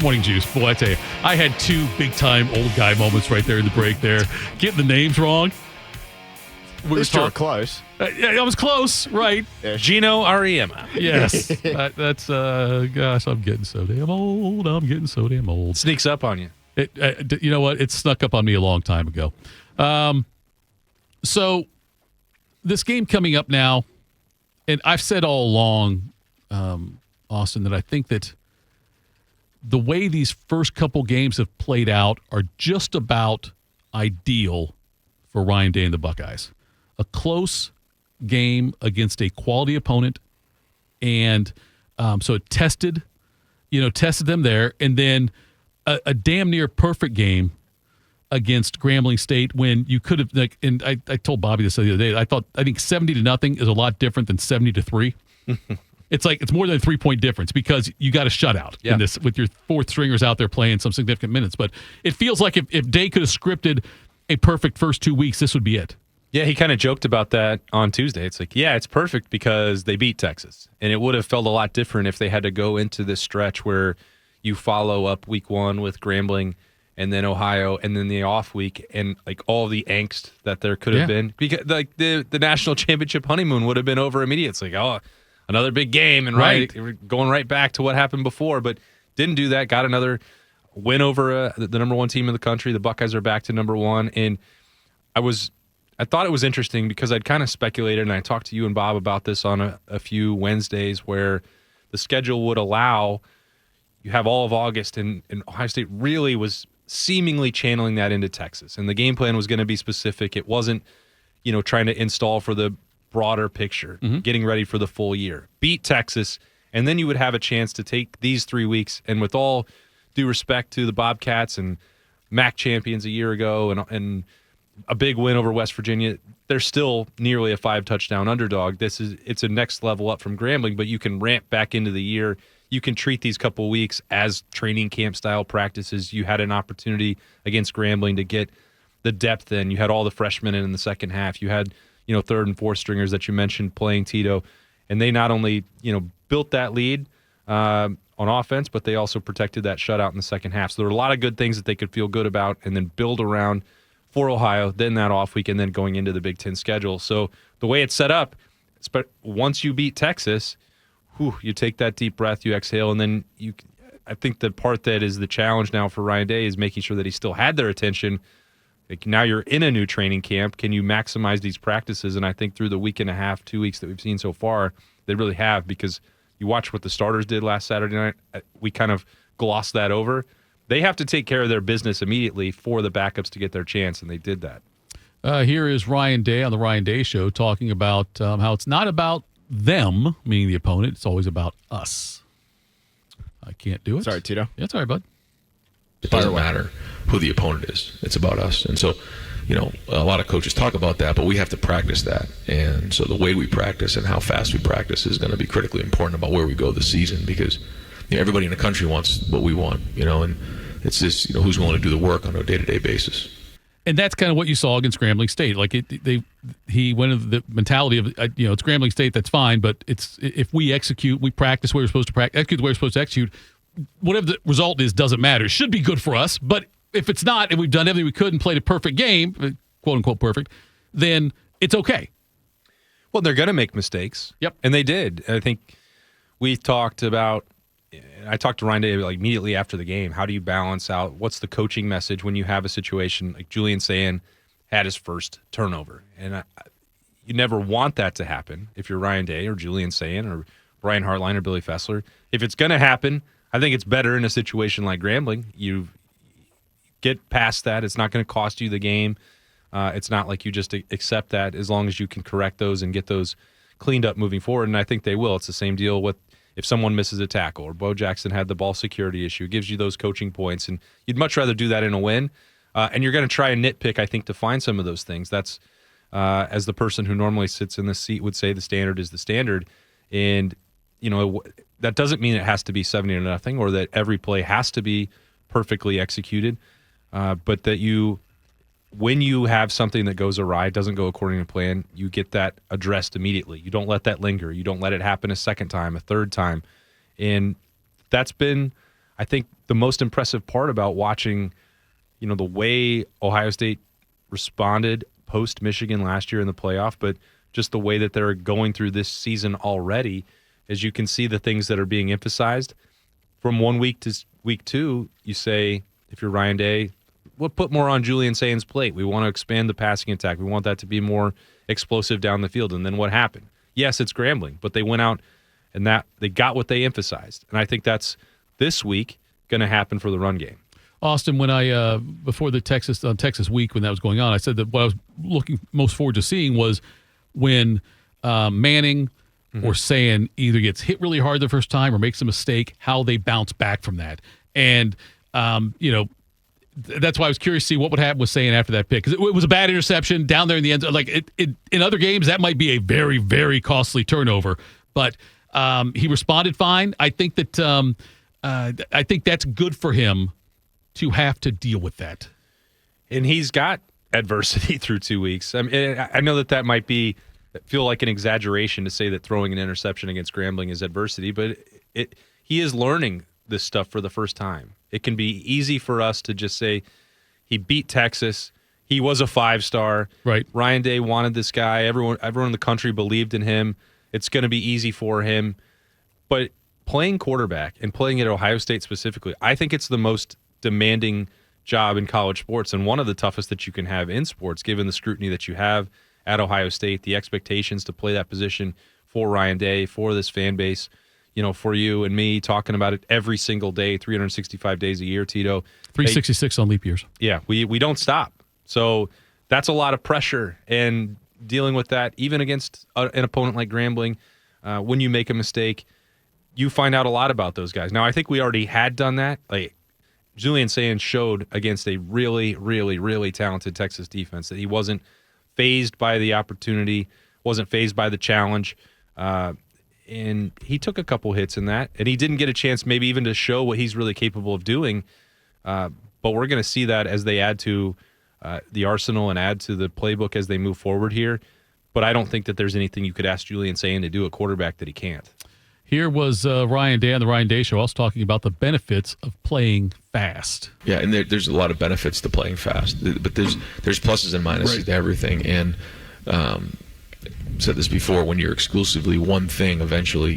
Morning Juice. Boy, I tell you, I had two big-time old guy moments right there in the break there. Getting the names wrong. We were close. I was close, right? Gino Ariema. Yes. That's, gosh, I'm getting so damn old. Sneaks up on you. You know what? It snuck up on me a long time ago. So this game coming up now, and I've said all along, Austin, that I think that the way these first couple games have played out are just about ideal for Ryan Day and the Buckeyes. A close game against a quality opponent, and so it tested them there, and then a damn near perfect game against Grambling State when you could have, like, and I told Bobby this the other day. I think 70-0 is a lot different than 70-3. It's more than a 3-point difference because you got a shutout in this with your fourth stringers out there playing some significant minutes. But it feels like if Day could have scripted a perfect first 2 weeks, this would be it. Yeah, he kind of joked about that on Tuesday. It's like, it's perfect because they beat Texas. And it would have felt a lot different if they had to go into this stretch where you follow up week one with Grambling and then Ohio and then the off week and like all the angst that there could have been. Because like the national championship honeymoon would have been over immediately. It's like, another big game and we're going right back to what happened before. But didn't do that. Got another win over the number one team in the country. The Buckeyes are back to number one. And I thought it was interesting because I'd kind of speculated, and I talked to you and Bob about this on a few Wednesdays where the schedule would allow you have all of August, and Ohio State really was seemingly channeling that into Texas. And the game plan was going to be specific. It wasn't, trying to install for the broader picture, getting ready for the full year. Beat Texas, and then you would have a chance to take these 3 weeks, and with all due respect to the Bobcats and MAC champions a year ago and a big win over West Virginia, they're still nearly a 5-touchdown underdog. It's a next level up from Grambling, but you can ramp back into the year. You can treat these couple weeks as training camp style practices. You had an opportunity against Grambling to get the depth in. You had all the freshmen in the second half. You had, third and fourth stringers that you mentioned playing Tito, and they not only, built that lead on offense, but they also protected that shutout in the second half. So there were a lot of good things that they could feel good about and then build around for Ohio, then that off week, and then going into the Big Ten schedule. So the way it's set up, once you beat Texas, you take that deep breath, you exhale, and then I think the part that is the challenge now for Ryan Day is making sure that he still had their attention. Like, now you're in a new training camp. Can you maximize these practices? And I think through the week and a half, 2 weeks that we've seen so far, they really have, because you watch what the starters did last Saturday night. We kind of glossed that over. They have to take care of their business immediately for the backups to get their chance, and they did that. Here is Ryan Day on the Ryan Day Show talking about how it's not about them, meaning the opponent. It's always about us. I can't do it. Sorry, Tito. Yeah, it's all right, bud. It doesn't matter who the opponent is. It's about us. And so, a lot of coaches talk about that, but we have to practice that. And so the way we practice and how fast we practice is going to be critically important about where we go this season, because everybody in the country wants what we want, and it's just, who's willing to do the work on a day-to-day basis. And that's kind of what you saw against Grambling State. Like he went into the mentality of, it's Grambling State, that's fine, but it's if we execute, we practice where we're supposed to practice, execute the way we're supposed to execute, whatever the result is doesn't matter. It should be good for us, but if it's not, and we've done everything we could and played a perfect game, quote-unquote perfect, then it's okay. Well, they're going to make mistakes. Yep. And they did. I think we talked about, I talked to Ryan Day immediately after the game. How do you balance out what's the coaching message when you have a situation like Julian Sayin had his first turnover? And you never want that to happen if you're Ryan Day or Julian Sayin or Brian Hartline or Billy Fessler. If it's going to happen, I think it's better in a situation like Grambling. You get past that. It's not going to cost you the game. It's not like you just accept that, as long as you can correct those and get those cleaned up moving forward. And I think they will. It's the same deal with if someone misses a tackle or Bo Jackson had the ball security issue. It gives you those coaching points, and you'd much rather do that in a win. And you're going to try and nitpick, I think, to find some of those things. That's, as the person who normally sits in the seat would say, the standard is the standard. And, that doesn't mean it has to be 70-0 or that every play has to be perfectly executed. But that when you have something that goes awry, doesn't go according to plan, you get that addressed immediately. You don't let that linger. You don't let it happen a second time, a third time. And that's been, I think the most impressive part about watching, the way Ohio State responded post Michigan last year in the playoff, but just the way that they're going through this season already, is you can see the things that are being emphasized. From 1 week to week 2, you say, if you're Ryan Day, we'll put more on Julian Sayin's plate. We want to expand the passing attack. We want that to be more explosive down the field. And then what happened? Yes, it's Grambling, but they went out and that they got what they emphasized. And I think that's this week going to happen for the run game. Austin, when I before the Texas week when that was going on, I said that what I was looking most forward to seeing was when Manning or Sayin either gets hit really hard the first time or makes a mistake, how they bounce back from that. And that's why I was curious to see what would happen with Sayin after that pick, because it was a bad interception down there in the end. Like in other games, that might be a very, very costly turnover, but he responded fine. I think that I think that's good for him to have to deal with that. And he's got adversity through 2 weeks. I mean, I know that might feel like an exaggeration to say that throwing an interception against Grambling is adversity, but he is learning this stuff for the first time. It can be easy for us to just say he beat Texas. He was a 5-star. Right. Ryan Day wanted this guy. Everyone in the country believed in him. It's going to be easy for him. But playing quarterback and playing at Ohio State specifically, I think it's the most demanding job in college sports and one of the toughest that you can have in sports, given the scrutiny that you have at Ohio State, the expectations to play that position for Ryan Day, for this fan base, for you and me, talking about it every single day, 365 days a year, Tito. 366 on leap years. Yeah, we don't stop. So that's a lot of pressure, and dealing with that, even against an opponent like Grambling, when you make a mistake, you find out a lot about those guys. Now, I think we already had done that. Like Julian Sayin showed against a really, really, really talented Texas defense that he wasn't fazed by the opportunity, wasn't fazed by the challenge. And he took a couple hits in that, and he didn't get a chance maybe even to show what he's really capable of doing. But we're going to see that as they add to the arsenal and add to the playbook as they move forward here. But I don't think that there's anything you could ask Julian Sayin to do at quarterback that he can't. Here was Ryan Day on the Ryan Day Show. I was talking about the benefits of playing fast. Yeah, and there's a lot of benefits to playing fast, but there's pluses and minuses to everything. And said this before, when you're exclusively one thing, eventually,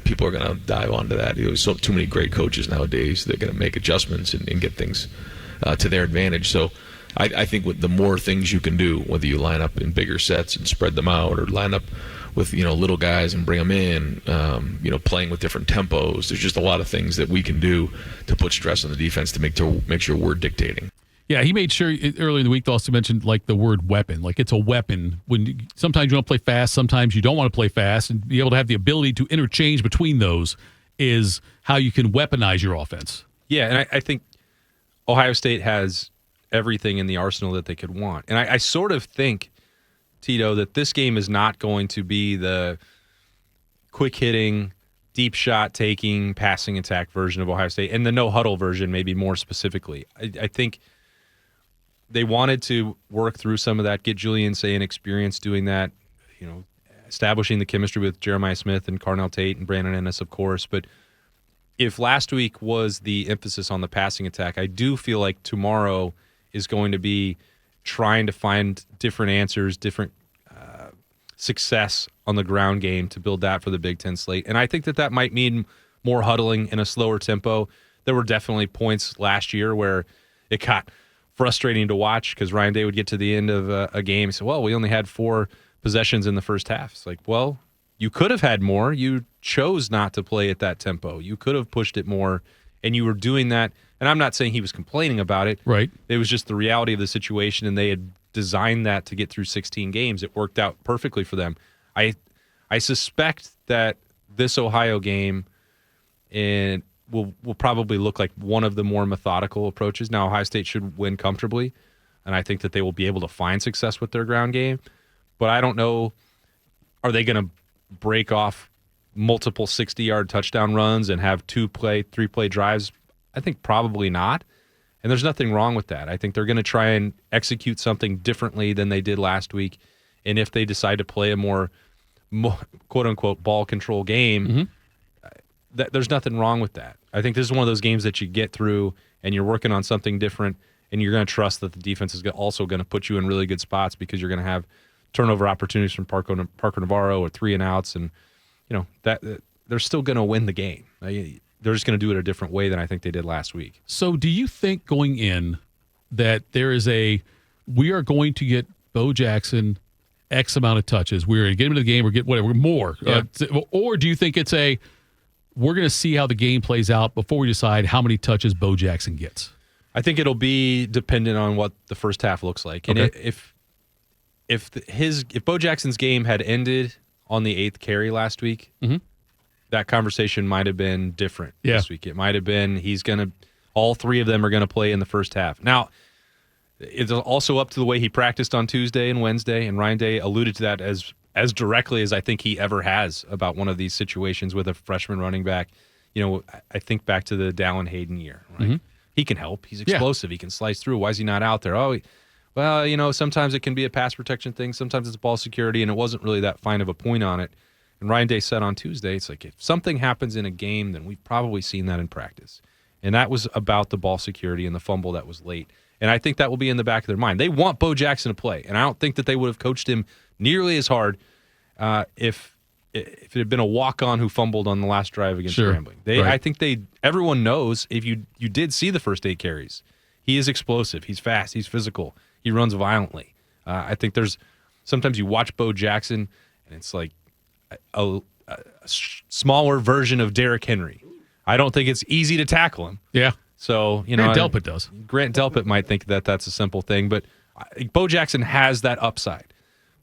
people are going to dive onto that. There's so too many great coaches nowadays. They're going to make adjustments and get things to their advantage. So I think with the more things you can do, whether you line up in bigger sets and spread them out, or line up with little guys and bring them in, playing with different tempos. There's just a lot of things that we can do to put stress on the defense to make sure we're dictating. Yeah, he made sure earlier in the week also mentioned like the word weapon. Like it's a weapon. Sometimes you want to play fast, sometimes you don't want to play fast, and be able to have the ability to interchange between those is how you can weaponize your offense. Yeah, and I think Ohio State has everything in the arsenal that they could want. And I sort of think, Tito, that this game is not going to be the quick-hitting, deep shot-taking, passing attack version of Ohio State, and the no-huddle version maybe more specifically. I think they wanted to work through some of that, get Julian Sayin experience doing that, establishing the chemistry with Jeremiah Smith and Carnell Tate and Brandon Ennis, of course. But if last week was the emphasis on the passing attack, I do feel like tomorrow is going to be trying to find different answers, different success on the ground game to build that for the Big Ten slate. And I think that might mean more huddling in a slower tempo. There were definitely points last year where it got frustrating to watch because Ryan Day would get to the end of a game and say, well, we only had 4 possessions in the first half. It's like, well, you could have had more. You chose not to play at that tempo. You could have pushed it more, and you were doing that. And I'm not saying he was complaining about it. Right. It was just the reality of the situation, and they had designed that to get through 16 games. It worked out perfectly for them. I suspect that this Ohio game will probably look like one of the more methodical approaches. Now, Ohio State should win comfortably, and I think that they will be able to find success with their ground game. But I don't know, are they going to break off multiple 60-yard touchdown runs and have 3-play drives? I think probably not. And there's nothing wrong with that. I think they're going to try and execute something differently than they did last week. And if they decide to play a more quote-unquote ball control game, there's nothing wrong with that. I think this is one of those games that you get through and you're working on something different, and you're going to trust that the defense is also going to put you in really good spots because you're going to have turnover opportunities from Parker Navarro or 3-and-outs, and that they're still going to win the game. They're just going to do it a different way than I think they did last week. So do you think going in that there is we are going to get Bo Jackson X amount of touches, we're going to get him into the game or get whatever, more? Yeah. Or do you think it's we're going to see how the game plays out before we decide how many touches Bo Jackson gets? I think it'll be dependent on what the first half looks like. And okay. if Bo Jackson's game had ended on the 8th carry last week, mm-hmm. that conversation might have been different this week. It might have been all three of them are going to play in the first half. Now, it's also up to the way he practiced on Tuesday and Wednesday, and Ryan Day alluded to that as directly as I think he ever has about one of these situations with a freshman running back. I think back to the Dallin Hayden year, right? Mm-hmm. He can help. He's explosive. He can slice through. Why is he not out there? Sometimes it can be a pass protection thing. Sometimes it's ball security, and it wasn't really that fine of a point on it. And Ryan Day said on Tuesday, it's like if something happens in a game, then we've probably seen that in practice. And that was about the ball security and the fumble that was late. And I think that will be in the back of their mind. They want Bo Jackson to play, and I don't think that they would have coached him nearly as hard if it had been a walk-on who fumbled on the last drive against Grambling. I think everyone knows, if you did see the first 8 carries, he is explosive, he's fast, he's physical, he runs violently. I think sometimes you watch Bo Jackson, and it's like a smaller version of Derrick Henry. I don't think it's easy to tackle him. Yeah. So, Grant Delpit does. Grant Delpit might think that that's a simple thing, but Bo Jackson has that upside.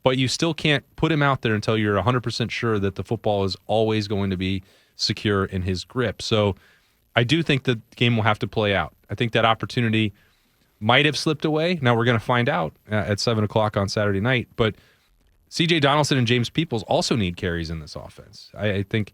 But you still can't put him out there until you're 100% sure that the football is always going to be secure in his grip. So I do think the game will have to play out. I think that opportunity might have slipped away. Now we're going to find out at 7 o'clock on Saturday night. But C.J. Donaldson and James Peoples also need carries in this offense. I think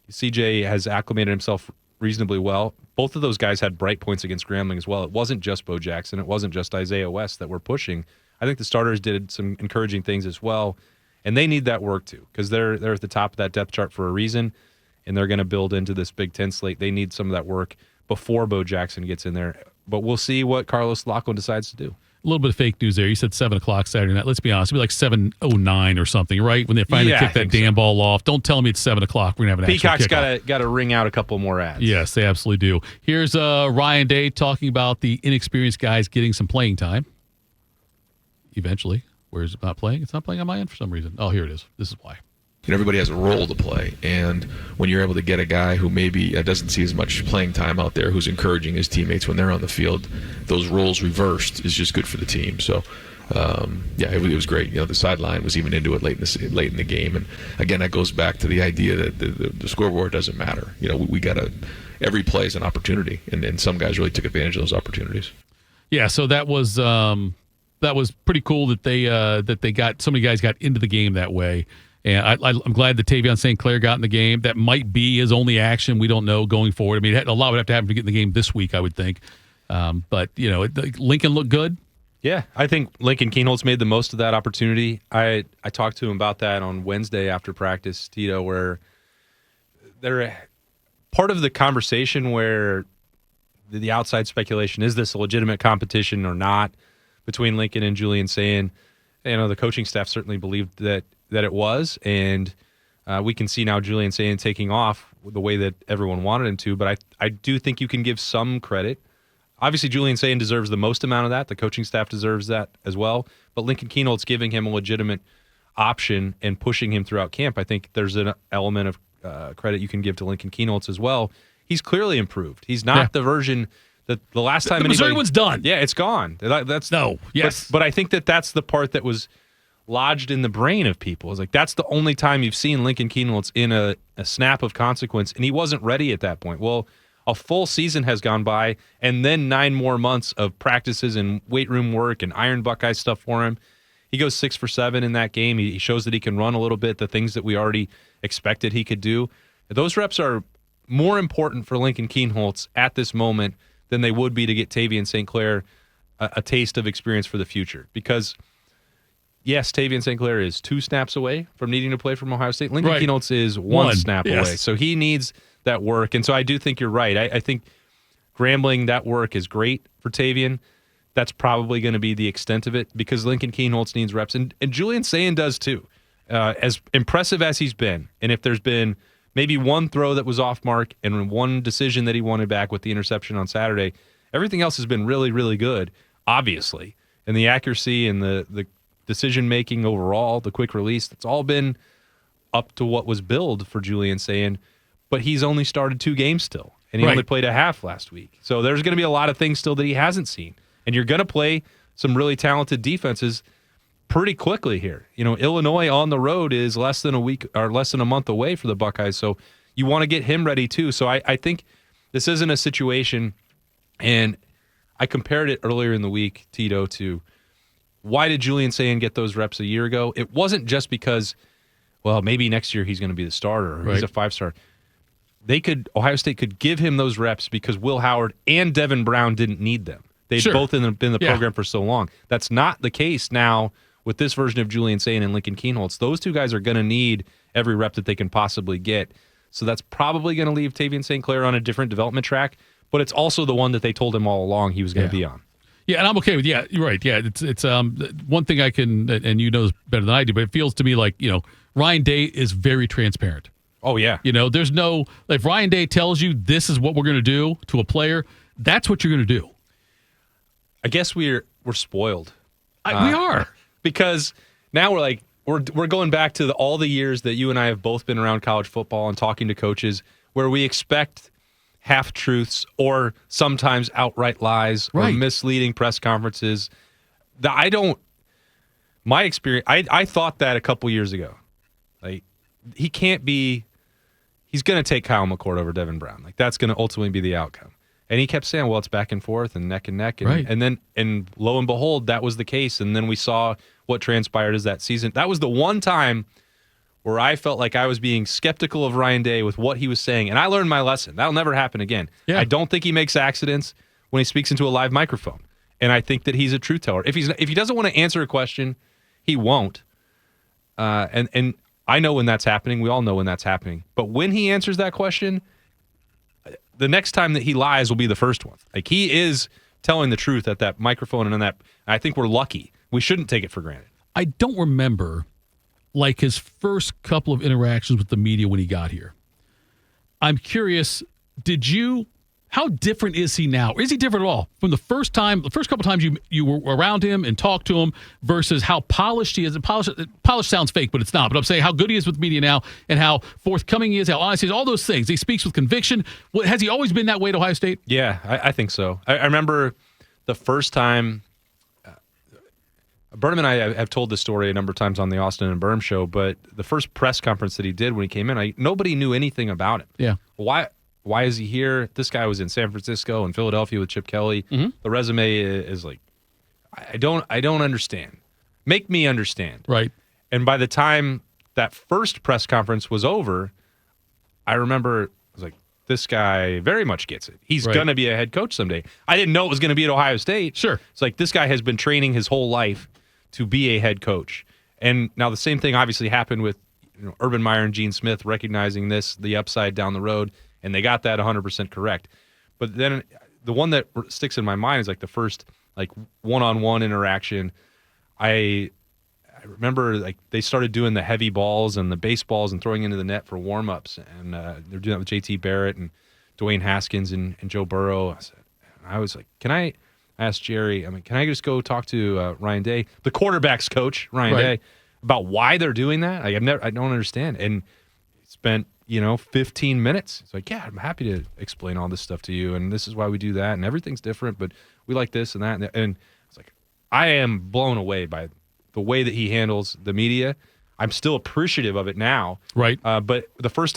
C.J. has acclimated himself reasonably well. Both of those guys had bright points against Grambling as well. It wasn't just Bo Jackson. It wasn't just Isaiah West that were pushing. I think the starters did some encouraging things as well, and they need that work too because they're at the top of that depth chart for a reason, and they're going to build into this Big Ten slate. They need some of that work before Bo Jackson gets in there, but we'll see what Carlos Lachlan decides to do. A little bit of fake news there. You said 7 o'clock Saturday night. Let's be honest. It'll be like 7:09 or something, right? When they finally kick that damn ball off. Don't tell me it's 7 o'clock. We're going to have an Peacock's actual kickoff. got to ring out a couple more ads. Yes, they absolutely do. Here's Ryan Day talking about the inexperienced guys getting some playing time. Eventually. Where is it not playing? It's not playing on my end for some reason. Oh, here it is. This is why. Everybody has a role to play, and when you're able to get a guy who maybe doesn't see as much playing time out there, who's encouraging his teammates when they're on the field, those roles reversed is just good for the team. So, it was great. The sideline was even into it late in the game, and again, that goes back to the idea that the scoreboard doesn't matter. We got every play is an opportunity, and some guys really took advantage of those opportunities. Yeah, so that was pretty cool that they got so many guys got into the game that way. And I'm glad that Tavion St. Clair got in the game. That might be his only action. We don't know going forward. I mean, a lot would have to happen to get in the game this week, I would think. But Lincoln looked good. Yeah, I think Lincoln Kienholz made the most of that opportunity. I talked to him about that on Wednesday after practice, Tito, where they're part of the conversation where the outside speculation, is this a legitimate competition or not between Lincoln and Julian Sayin? The coaching staff certainly believed that it was, and we can see now Julian Sayin taking off the way that everyone wanted him to, but I do think you can give some credit. Obviously, Julian Sayin deserves the most amount of that. The coaching staff deserves that as well, but Lincoln Kienholz giving him a legitimate option and pushing him throughout camp, I think there's an element of credit you can give to Lincoln Kienholz as well. He's clearly improved. He's not the version that the last time the Missouri one's done. Yeah, it's gone. Yes. But I think that's the part that was lodged in the brain of people. It's like that's the only time you've seen Lincoln Kienholz in a snap of consequence, and he wasn't ready at that point. Well, a full season has gone by, and then 9 more months of practices and weight room work and Iron Buckeye stuff for him. He goes 6 for 7 in that game. He shows that he can run a little bit, the things that we already expected he could do. Those reps are more important for Lincoln Kienholz at this moment than they would be to get Tavion St. Clair a taste of experience for the future. Because yes, Tavion St. Clair is 2 snaps away from needing to play from Ohio State. Lincoln Kienholz is one snap away. So he needs that work. And so I do think you're right. I think Grambling, that work is great for Tavian. That's probably going to be the extent of it because Lincoln Kienholz needs reps. And Julian Sayin does too. As impressive as he's been, and if there's been maybe one throw that was off mark and one decision that he wanted back with the interception on Saturday, everything else has been really, really good, obviously. And the accuracy and the decision-making overall, the quick release, it's all been up to what was billed for Julian Sayin, but he's only started 2 games still, and he only played a half last week. So there's going to be a lot of things still that he hasn't seen. And you're going to play some really talented defenses pretty quickly here. You know, Illinois on the road is less than a week or less than a month away for the Buckeyes, so you want to get him ready too. So I think this isn't a situation, and I compared it earlier in the week, Tito, to why did Julian Sayin get those reps a year ago? It wasn't just because, well, maybe next year he's going to be the starter or he's a 5-star. Ohio State could give him those reps because Will Howard and Devin Brown didn't need them. They'd both been in the program for so long. That's not the case now with this version of Julian Sayin and Lincoln Kienholz. Those 2 guys are going to need every rep that they can possibly get. So that's probably going to leave Tavian St. Clair on a different development track, but it's also the one that they told him all along he was going to be on. Yeah, and I'm okay with you're right. Yeah, it's one thing I can, and you know this better than I do, but it feels to me like, Ryan Day is very transparent. Oh, yeah. There's no, if Ryan Day tells you this is what we're going to do to a player, that's what you're going to do. I guess we're spoiled. We are. Because now we're going back to all the years that you and I have both been around college football and talking to coaches where we expect half-truths or sometimes outright lies or misleading press conferences. My experience, I thought that a couple years ago. Like, he's going to take Kyle McCord over Devin Brown. Like, that's going to ultimately be the outcome. And he kept saying, well, it's back and forth and neck. And then lo and behold, that was the case. And then we saw what transpired as that season. That was the one time where I felt like I was being skeptical of Ryan Day with what he was saying. And I learned my lesson. That'll never happen again. Yeah. I don't think he makes accidents when he speaks into a live microphone. And I think that he's a truth teller. If he doesn't want to answer a question, he won't. And I know when that's happening. We all know when that's happening. But when he answers that question, the next time that he lies will be the first one. Like, he is telling the truth at that microphone and on that. I think we're lucky. We shouldn't take it for granted. I don't remember his first couple of interactions with the media when he got here. I'm curious, how different is he now? Or is he different at all from the first couple times you were around him and talked to him versus how polished he is? Polished sounds fake, but it's not. But I'm saying how good he is with media now and how forthcoming he is, how honest he is, all those things. He speaks with conviction. Has he always been that way at Ohio State? Yeah, I think so. I remember the first time, Burnham and I have told this story a number of times on the Austin and Berm show, but the first press conference that he did when he came in, nobody knew anything about him. Yeah. Why is he here? This guy was in San Francisco and Philadelphia with Chip Kelly. Mm-hmm. The resume is like, I don't understand. Make me understand. Right. And by the time that first press conference was over, I remember I was like, this guy very much gets it. He's going to be a head coach someday. I didn't know it was going to be at Ohio State. Sure. It's like this guy has been training his whole life to be a head coach. And now the same thing obviously happened with Urban Meyer and Gene Smith recognizing the upside down the road. And they got that 100% correct. But then the one that sticks in my mind is like the first one-on-one interaction. I remember they started doing the heavy balls and the baseballs and throwing into the net for warm-ups. And they're doing that with JT Barrett and Dwayne Haskins and Joe Burrow. I was like, I asked Jerry, can I just go talk to Ryan Day, the quarterback's coach, Ryan Day, about why they're doing that? I don't understand. And spent 15 minutes. It's like, yeah, I'm happy to explain all this stuff to you, and this is why we do that, and everything's different, but we like this and that. And it's like, I am blown away by the way that he handles the media. I'm still appreciative of it now. Right. But the first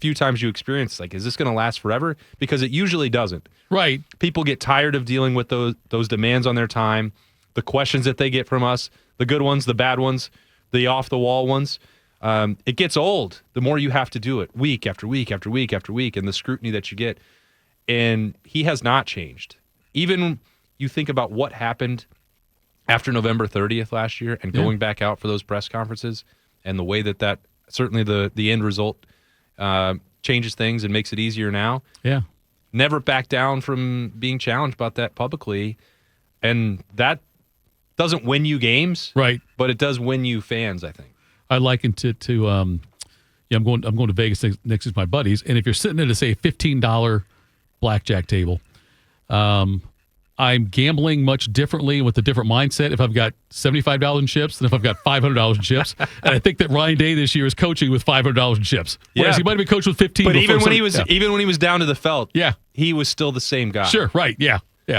few times you experience, is this going to last forever? Because it usually doesn't. Right. People get tired of dealing with those demands on their time, the questions that they get from us, the good ones, the bad ones, the off-the-wall ones. It gets old the more you have to do it week after week after week after week, and the scrutiny that you get. And he has not changed. Even you think about what happened after November 30th last year and going back out for those press conferences and the way that certainly the end result changes things and makes it easier now. Yeah. Never back down from being challenged about that publicly. And that doesn't win you games. Right. But it does win you fans, I think. I liken it to I'm going to Vegas next with my buddies, and if you're sitting at a say $15 blackjack table, I'm gambling much differently with a different mindset if I've got $75 in chips than if I've got $500 in chips. And I think that Ryan Day this year is coaching with $500 in chips, whereas he might have been coached with 15. But even when he was down to the felt, he was still the same guy. Sure, right, yeah. We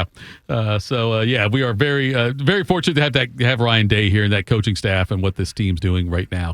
are very, very fortunate to have Ryan Day here and that coaching staff and what this team's doing right now.